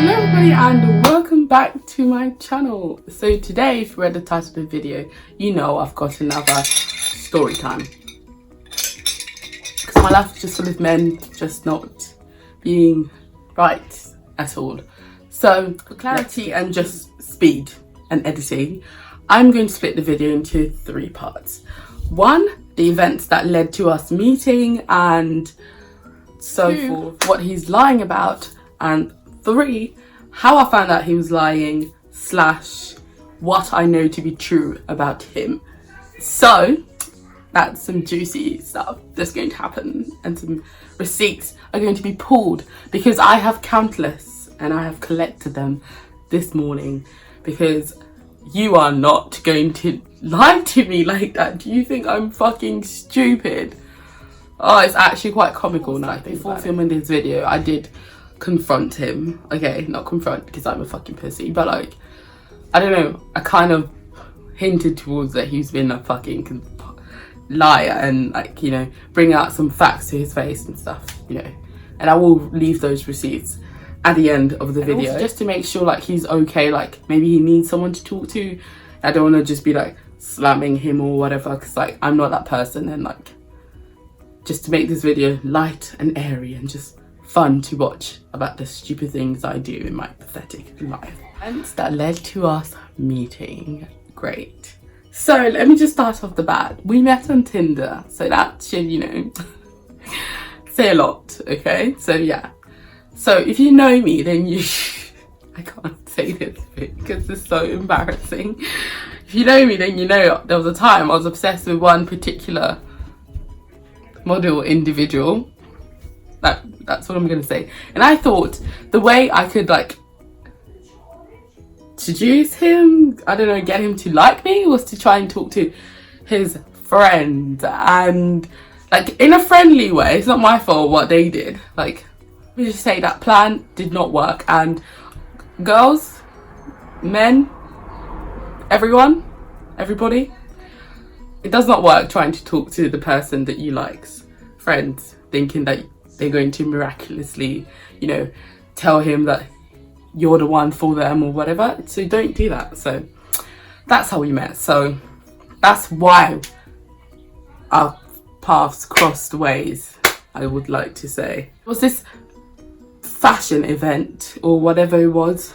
Hello everybody and welcome back to my channel. So today, if you read the title of the video, you know I've got another story time. Because my life is just full of men just not being right at all. So for clarity and just speed and editing, I'm going to split the video into 3 parts. 1, the events that led to us meeting and so forth, what he's lying about, and 3, how I found out he was lying / what I know to be true about him. So that's some juicy stuff that's going to happen, and some receipts are going to be pulled because I have countless and I have collected them this morning, because you are not going to lie to me like that. Do you think I'm fucking stupid? Oh, it's actually quite comical now. Before filming this video, I did confront him. Okay, not confront because I'm a fucking pussy, but like, I don't know, I kind of hinted towards that he's been a fucking liar, and like, you know, bring out some facts to his face and stuff, you know, and I will leave those receipts at the end of the video, also just to make sure like he's okay, like maybe he needs someone to talk to. I don't want to just be like slamming him or whatever, because like I'm not that person, and like just to make this video light and airy and just fun to watch about the stupid things I do in my pathetic life. Events that led to us meeting. Great. So let me just start off the bat. We met on Tinder, so that should, you know, say a lot, okay? So yeah. So if you know me, then you I can't say this bit because it's so embarrassing. If you know me, then you know there was a time I was obsessed with one particular model individual. That's what I'm gonna say. And I thought the way I could like seduce him, I don't know, get him to like me, was to try and talk to his friend, and like in a friendly way. It's not my fault what they did. Like, let me just say that plan did not work. And girls, men, everybody, it does not work trying to talk to the person that you like's friends, thinking that they're going to miraculously, you know, tell him that you're the one for them or whatever. So don't do that. So that's how we met. So that's why our paths crossed ways, I would like to say. It was this fashion event or whatever it was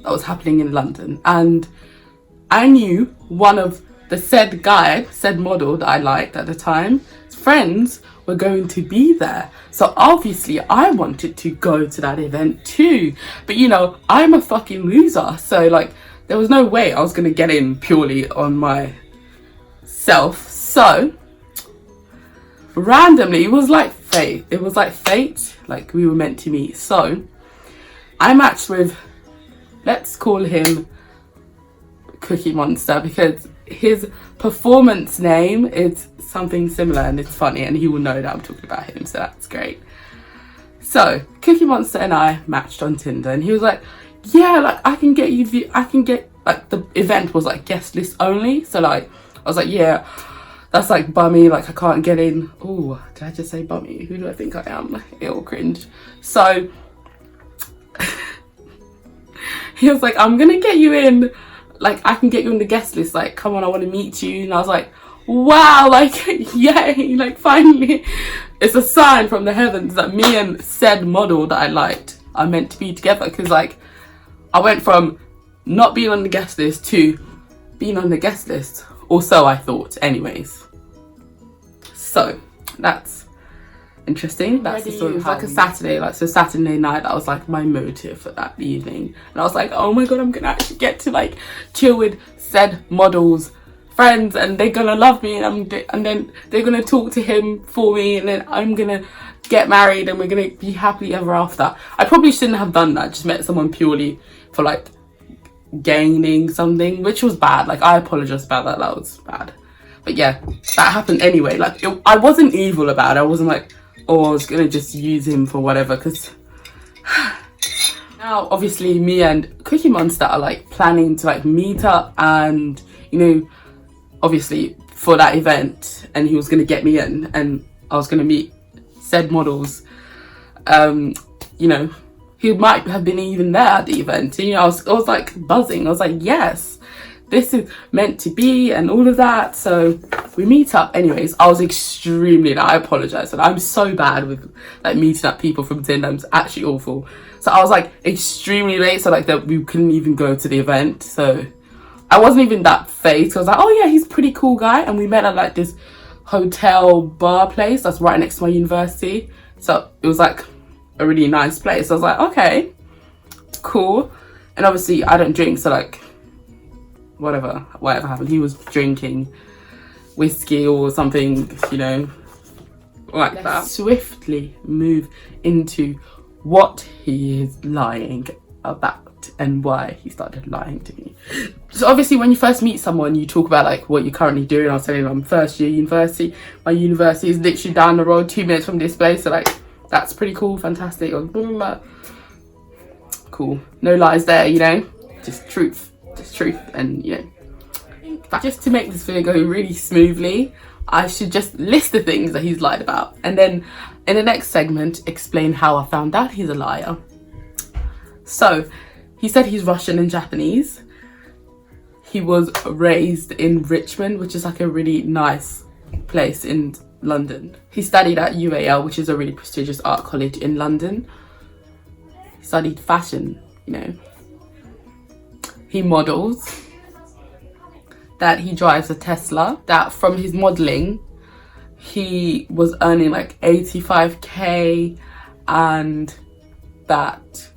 that was happening in London, and I knew one of the said model that I liked at the time, friends were going to be there. So obviously I wanted to go to that event too. But you know, I'm a fucking loser. So like, there was no way I was going to get in purely on myself. So randomly, it was like fate. It was like fate. Like we were meant to meet. So I matched with, let's call him Cookie Monster, because his performance name is something similar and it's funny, and he will know that I'm talking about him, so that's great. So Cookie Monster and I matched on Tinder, and he was like, yeah, like I can get you, like the event was like guest list only, so like I was like, yeah, that's like bummy, like I can't get in. Oh, did I just say bummy? Who do I think I am? Ill cringe. So he was like, I'm gonna get you in, like I can get you on the guest list, like come on, I want to meet you. And I was like, wow, like yay, like finally it's a sign from the heavens that me and said model that I liked are meant to be together. Because like I went from not being on the guest list to being on the guest list, or so I thought anyways. So that's interesting. That's the sort of, it was like a Saturday, like so Saturday night, that was like my motive for that evening, and I was like, oh my god, I'm gonna actually get to like chill with said models friends, and they're gonna love me, and then they're gonna talk to him for me, and then I'm gonna get married and we're gonna be happily ever after. I probably shouldn't have done that, just met someone purely for like gaining something, which was bad. Like I apologize about that, that was bad. But yeah, that happened anyway. Like I wasn't evil about it. I wasn't like, oh, I was gonna just use him for whatever, because now obviously me and Cookie Monster are like planning to like meet up, and you know, obviously for that event, and he was gonna get me in, and I was gonna meet said models, you know, he might have been even there at the event. And, you know, I was like buzzing. I was like, yes, this is meant to be and all of that. So we meet up. Anyways, I was extremely, I apologize, and I'm so bad with like meeting up people from Tinder. I'm actually awful. So I was like extremely late, so like that we couldn't even go to the event. So I wasn't even that phased. I was like, oh yeah, he's a pretty cool guy. And we met at like this hotel bar place that's right next to my university. So it was like a really nice place. I was like, okay, cool. And obviously I don't drink, so like whatever happened, he was drinking whiskey or something, you know, like that. Swiftly move into what he is lying about and why he started lying to me. So obviously when you first meet someone, you talk about like what you're currently doing. I was telling him I'm first year university. My university is literally down the road, 2 minutes from this place. So like, that's pretty cool, fantastic. Cool. No lies there, you know, just truth. And you know, but just to make this video go really smoothly, I should just list the things that he's lied about, and then in the next segment explain how I found out he's a liar. So he said he's Russian and Japanese. He was raised in Richmond, which is like a really nice place in London. He studied at UAL, which is a really prestigious art college in London. He studied fashion, you know. He models, that he drives a Tesla, that from his modeling he was earning like 85k, and that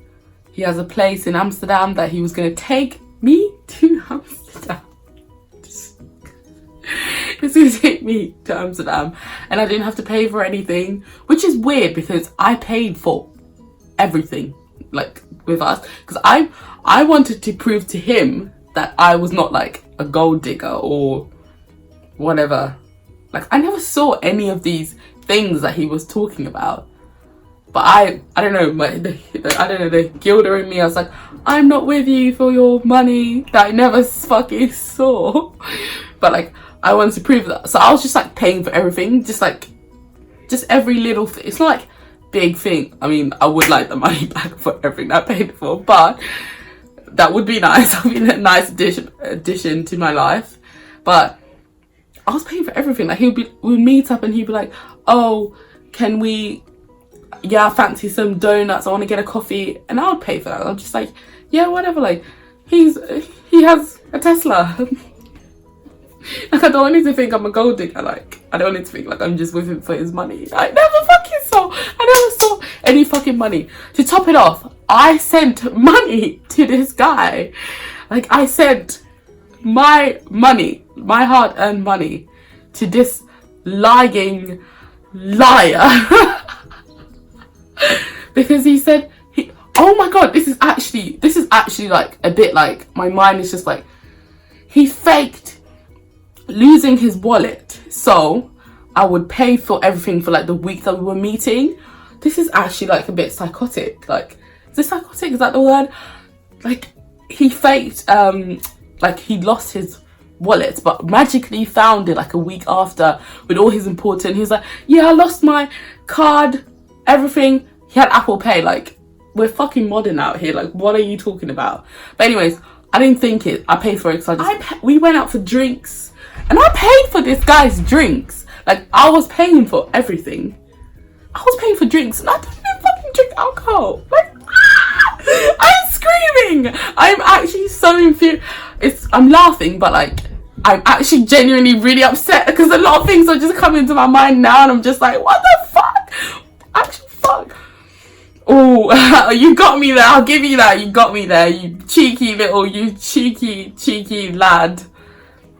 he has a place in Amsterdam that he was going to take me to Amsterdam. He's going to take me to Amsterdam and I didn't have to pay for anything, which is weird because I paid for everything like with us, because I wanted to prove to him that I was not like a gold digger or whatever. Like I never saw any of these things that he was talking about, but I don't know, the Gilda in me, I was like, I'm not with you for your money that I never fucking saw. But like I wanted to prove that, so I was just like paying for everything, just every little thing. It's not like big thing. I mean, I would like the money back for everything I paid for, but that would be nice. I mean, a nice addition to my life. But I was paying for everything. Like we'd meet up and he'd be like, oh, can we, I fancy some donuts, I want to get a coffee, and I would pay for that. I'm just like, yeah, whatever. Like he has a Tesla. Like I don't want him to think I'm a gold digger. Like I don't want him to think like I'm just with him for his money. I never saw any fucking money. To top it off, I sent money to this guy. Like I sent my money, my hard-earned money, to this lying liar. Because he said oh my god, this is actually like a bit like, my mind is just like, he faked losing his wallet so I would pay for everything for like the week that we were meeting. This is actually like a bit psychotic. Like, is this psychotic? Is that the word? Like he faked like he lost his wallet but magically found it like a week after with all his important. He was like, yeah, I lost my card, everything. He had Apple Pay. Like, we're fucking modern out here. Like, what are you talking about? But anyways, I didn't think it. I paid for it. So we went out for drinks. And I paid for this guy's drinks. Like, I was paying for everything. I was paying for drinks. And I don't even fucking drink alcohol. Like, I'm screaming. I'm actually so infuriated. I'm laughing, but like, I'm actually genuinely really upset because a lot of things are just coming to my mind now. And I'm just like, what the fuck? Actual fuck. Oh, you got me there. I'll give you that. You got me there. You cheeky lad.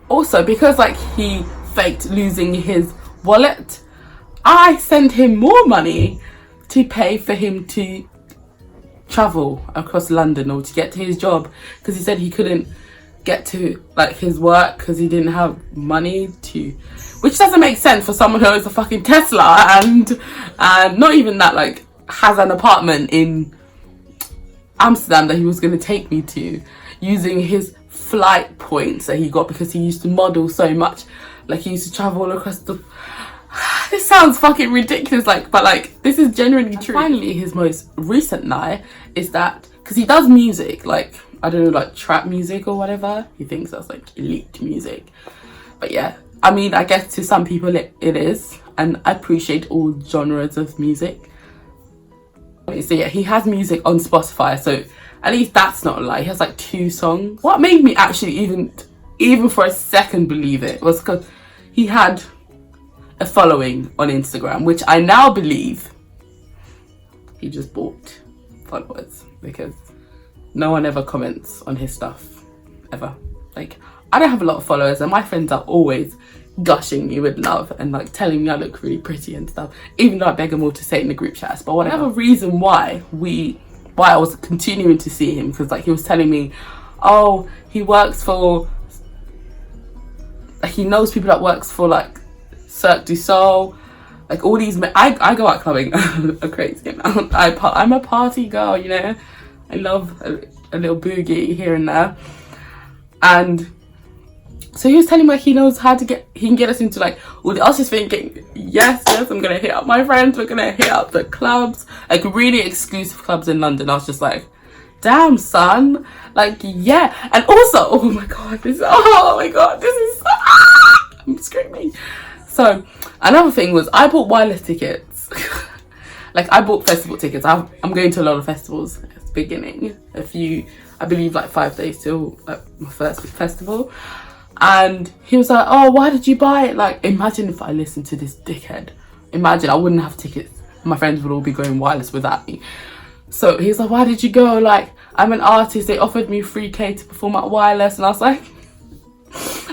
Also, because like he faked losing his wallet, I sent him more money to pay for him to travel across London or to get to his job, because he said he couldn't get to like his work because he didn't have money to, which doesn't make sense for someone who owns a fucking Tesla and not even that, like has an apartment in Amsterdam that he was going to take me to, using his flight points that he got because he used to model so much. Like he used to travel all across the this sounds fucking ridiculous, like, but like, this is genuinely true. Finally, his most recent lie is that, because he does music, like, I don't know, like trap music or whatever. He thinks that's like elite music. But yeah, I mean, I guess to some people it is. And I appreciate all genres of music. So yeah, he has music on Spotify. So at least that's not a lie. He has like 2 songs. What made me actually even for a second believe it was because he had a following on Instagram, which I now believe he just bought followers, because no one ever comments on his stuff ever. Like, I don't have a lot of followers, and my friends are always gushing me with love and like telling me I look really pretty and stuff, even though I beg them all to say it in the group chats. But whatever reason why I was continuing to see him, because like he was telling me, oh, he works for, he knows people that works for like Cirque du Soleil, like all these I go out clubbing a crazy amount. I'm a party girl, you know. I love a little boogie here and there. And so he was telling me like he knows how to he can get us into like all the, I was just thinking, yes, I'm gonna hit up my friends, we're gonna hit up the clubs, like really exclusive clubs in London. I was just like, damn son, like yeah. And also, oh my god, this is I'm screaming. So another thing was I bought wireless tickets. Like I bought festival tickets. I'm going to a lot of festivals at the beginning, I believe like 5 days till like my first festival. And he was like, oh, why did you buy it? Like, imagine if I listened to this dickhead. Imagine I wouldn't have tickets. My friends would all be going wireless without me. So he's like, why did you go? Like, I'm an artist. They offered me 3K to perform at wireless. And I was like,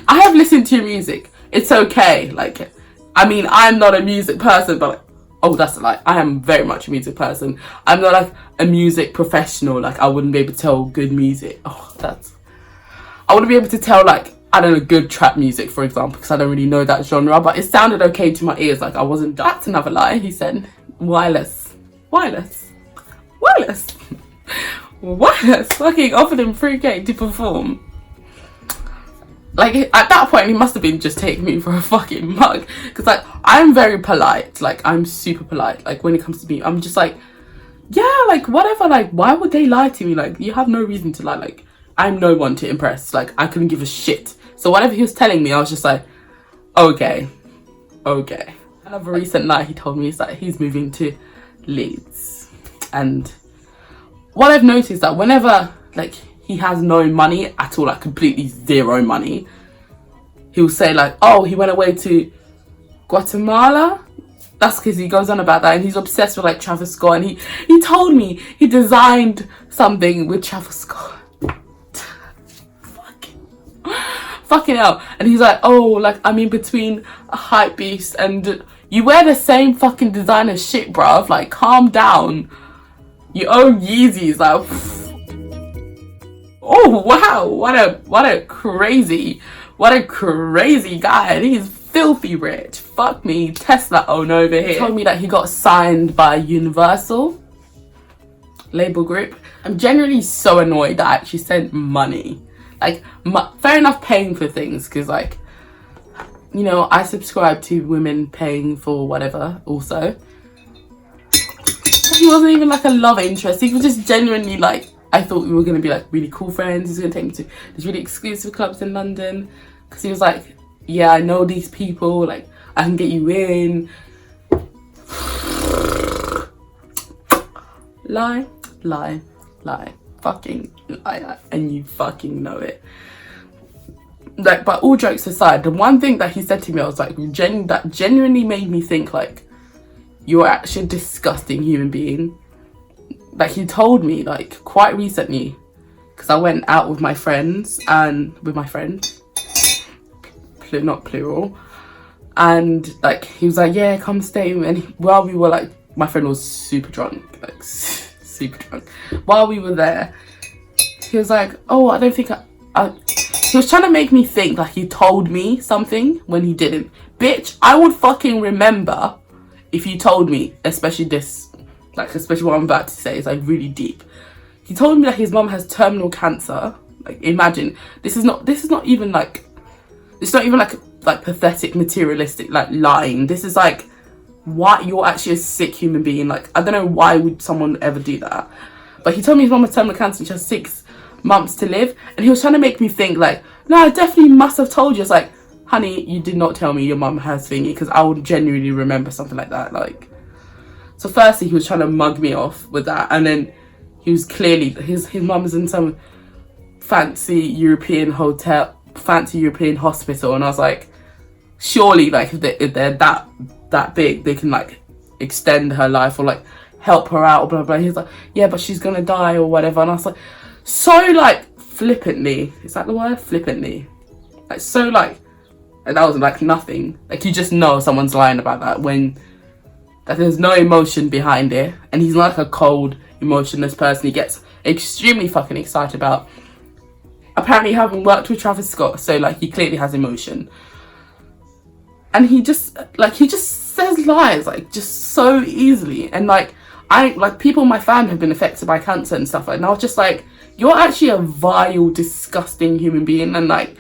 I have listened to your music. It's okay. Like, I mean, I'm not a music person, but like, oh, that's a lie. I am very much a music person. I'm not like a music professional. Like, I wouldn't be able to tell good music. I wouldn't be able to tell like, I don't know, good trap music, for example, because I don't really know that genre, but it sounded okay to my ears. Like, I wasn't done. That's another lie. He said, wireless. Fucking offered him 3K to perform. Like, at that point, he must have been just taking me for a fucking mug. Because, like, I'm very polite. Like, I'm super polite. Like, when it comes to me, I'm just like, yeah, like, whatever. Like, why would they lie to me? Like, you have no reason to lie. Like, I'm no one to impress. Like, I couldn't give a shit. So whatever he was telling me, I was just like, okay. Another recent lie he told me is that he's moving to Leeds. And what I've noticed is that whenever like he has no money at all, like completely zero money, he'll say like, oh, he went away to Guatemala. That's because he goes on about that, and he's obsessed with like Travis Scott. And he told me he designed something with Travis Scott. Fucking hell. And he's like, oh, like I'm in between a hype beast, and you wear the same fucking designer shit, bruv. Like, calm down. You own Yeezys. Like, oh wow, what a crazy guy. And he's filthy rich. Fuck me, Tesla own over here. He told me that he got signed by Universal label group. I'm generally so annoyed that I actually sent money. Like, fair enough paying for things, because like, you know, I subscribe to women paying for whatever also. He wasn't even like a love interest. He was just genuinely like, I thought we were going to be like really cool friends. He's going to take me to these really exclusive clubs in London, because he was like, yeah, I know these people, like I can get you in. Lie. Fucking lie, and you fucking know it. Like, but all jokes aside, the one thing that he said to me, I was like, that genuinely made me think like, you're actually a disgusting human being. Like, he told me like quite recently, because I went out with my friends, not plural, and like he was like, yeah, come stay. And while we were like, my friend was super drunk, like super drunk. While we were there, he was like, oh, I don't think he was trying to make me think like he told me something when he didn't. Bitch, I would fucking remember if you told me, especially what I'm about to say is like really deep. He told me that his mum has terminal cancer. Like, imagine, this is not even like pathetic materialistic like lying. This is like why you're actually a sick human being. Like, I don't know why would someone ever do that. But he told me his mum had terminal cancer and she has 6 months to live, and he was trying to make me think like, no, I definitely must have told you. It's like, honey, you did not tell me your mum has thingy, because I would genuinely remember something like that. Like, so firstly he was trying to mug me off with that, and then he was clearly, his mum is in some fancy European hotel, fancy European hospital, and I was like, surely like if they're that big, they can like extend her life or like help her out or blah blah. He's like, yeah, but she's gonna die or whatever. And I was like, so like flippantly, is that the word? Flippantly, like so like, and that was like nothing. Like, you just know someone's lying about that when that there's no emotion behind it. And he's like a cold, emotionless person. He gets extremely fucking excited about apparently having worked with Travis Scott, so like he clearly has emotion. And he just says lies like just so easily. And like, I like, people in my family have been affected by cancer and stuff, and I was just like, you're actually a vile, disgusting human being, and like,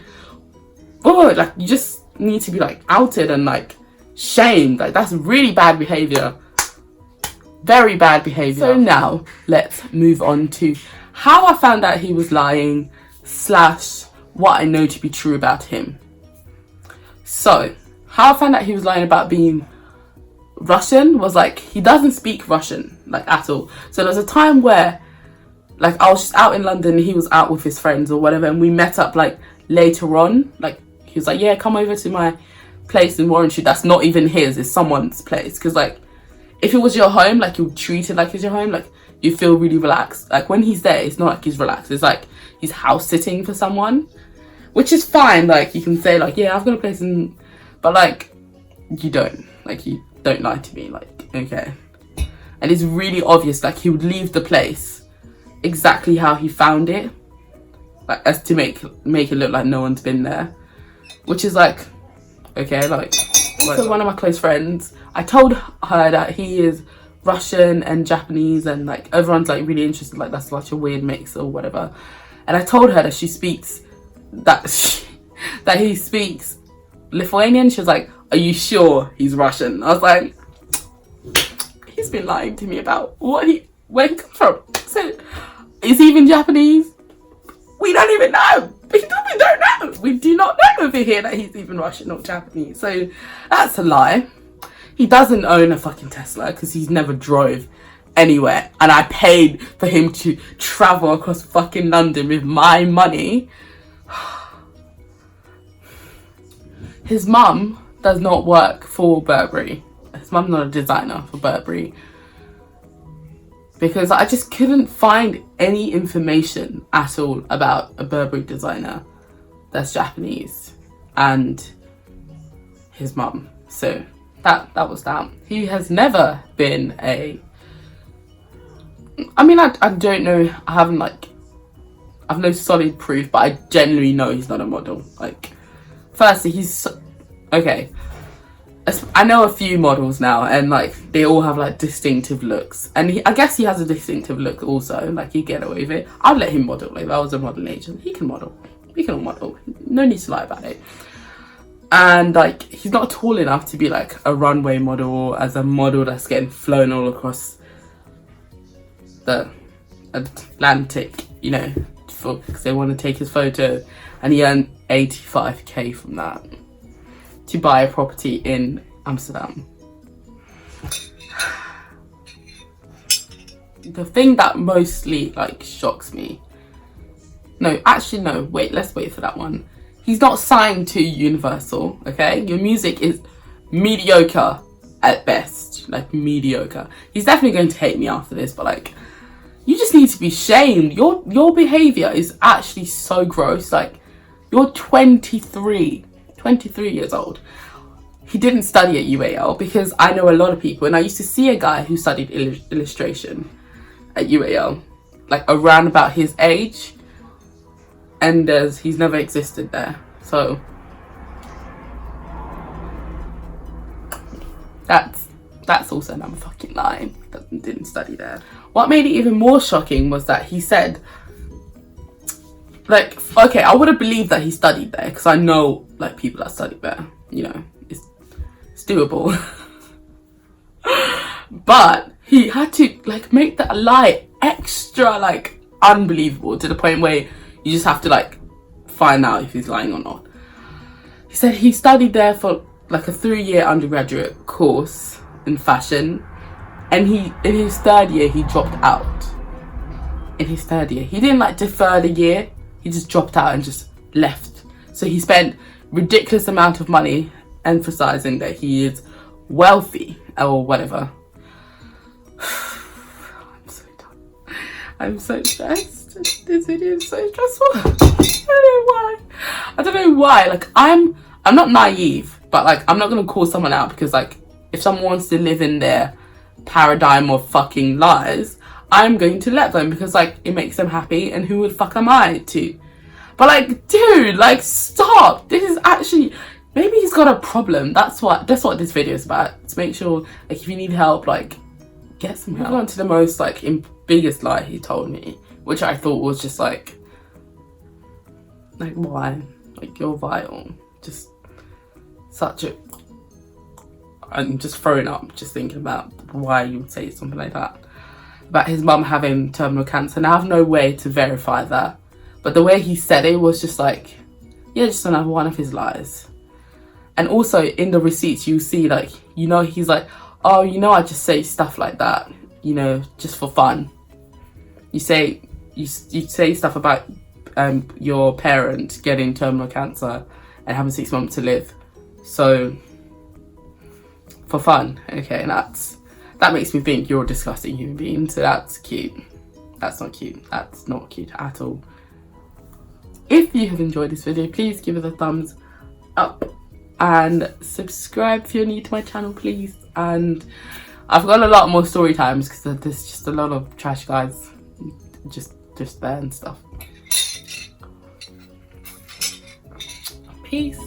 oh, like you just need to be like outed and like shamed. Like, that's really bad behavior, very bad behavior. So now let's move on to how I found out he was lying / what I know to be true about him. So how I found out he was lying about being Russian was like, he doesn't speak Russian like at all. So there was a time where like I was just out in London and he was out with his friends or whatever, and we met up like later on. Like, he was like, yeah, come over to my place in Warren Street. That's not even his, it's someone's place. Because like, if it was your home, like you treat it like it's your home, like you feel really relaxed. Like when he's there, it's not like he's relaxed, it's like he's house sitting for someone, which is fine. Like, you can say like, yeah, I've got a place in, but like, you don't lie to me, like, okay. And it's really obvious, like he would leave the place exactly how he found it, like as to make it look like no one's been there, which is like, okay. Like, so one of my close friends, I told her that he is Russian and Japanese, and like everyone's like really interested, like that's such a weird mix or whatever. And I told her that he speaks Lithuanian. She was like, are you sure he's Russian? I was like, he's been lying to me about where he comes from. So is he even Japanese? We don't even know. We don't know. We do not know over here that he's even Russian or Japanese. So that's a lie. He doesn't own a fucking Tesla because he's never drove anywhere, and I paid for him to travel across fucking London with my money. His mum does not work for Burberry. His mum's not a designer for Burberry, because I just couldn't find any information at all about a Burberry designer that's Japanese and his mum. So that was that. He has never been a, I mean, I don't know, I've no solid proof, but I genuinely know he's not a model. Like, firstly, he's okay, I know a few models now, and like they all have like distinctive looks, and I guess he has a distinctive look also, like he'd get away with it. I'd let him model. Like, if I was a modeling agent, he can model, we can all model, no need to lie about it. And like, he's not tall enough to be like a runway model, or as a model that's getting flown all across the Atlantic, you know, because they want to take his photo, and he earned 85k from that to buy a property in Amsterdam. The thing that mostly like shocks me, let's wait for that one. He's not signed to Universal, okay? Your music is mediocre at best, like mediocre. He's definitely going to hate me after this, but like, you just need to be shamed. Your behavior is actually so gross. Like, you're 23 years old. He didn't study at UAL, because I know a lot of people, and I used to see a guy who studied illustration at UAL, like around about his age, and he's never existed there. So that's also another fucking lie. Didn't study there. What made it even more shocking was that he said, like, okay, I would have believed that he studied there, because I know like people that studied there, you know, it's doable. But he had to like make that lie extra like unbelievable, to the point where you just have to like find out if he's lying or not. He said he studied there for like a 3-year undergraduate course in fashion, and he, in his 3rd year, he dropped out. In his 3rd year, he didn't like defer the year, he just dropped out and just left. So he spent ridiculous amount of money emphasizing that he is wealthy or whatever. I'm so done. I'm so stressed. This video is so stressful. I don't know why. Like, I'm not naive, but like, I'm not gonna call someone out, because like, if someone wants to live in their paradigm of fucking lies, I'm going to let them, because like, it makes them happy, and who the fuck am I to? But like, dude, like, stop. This is actually, maybe he's got a problem. That's what this video is about. To make sure, like, if you need help, like, get some help. Moving on to the most like biggest lie he told me, which I thought was just like why? Like, you're vile. Just such a, I'm just throwing up just thinking about why you would say something like that about his mum having terminal cancer. And I have no way to verify that, but the way he said it was just like, yeah, just another one of his lies. And also in the receipts you see, like, you know, he's like, oh, you know, I just say stuff like that, you know, just for fun. You say stuff about your parent getting terminal cancer and having 6 months to live, so for fun. Okay, and that makes me think you're a disgusting human being. So that's cute. That's not cute. That's not cute at all. If you have enjoyed this video, please give it a thumbs up and subscribe if you're new to my channel, please. And I've got a lot more story times, because there's just a lot of trash guys just there and stuff. Peace.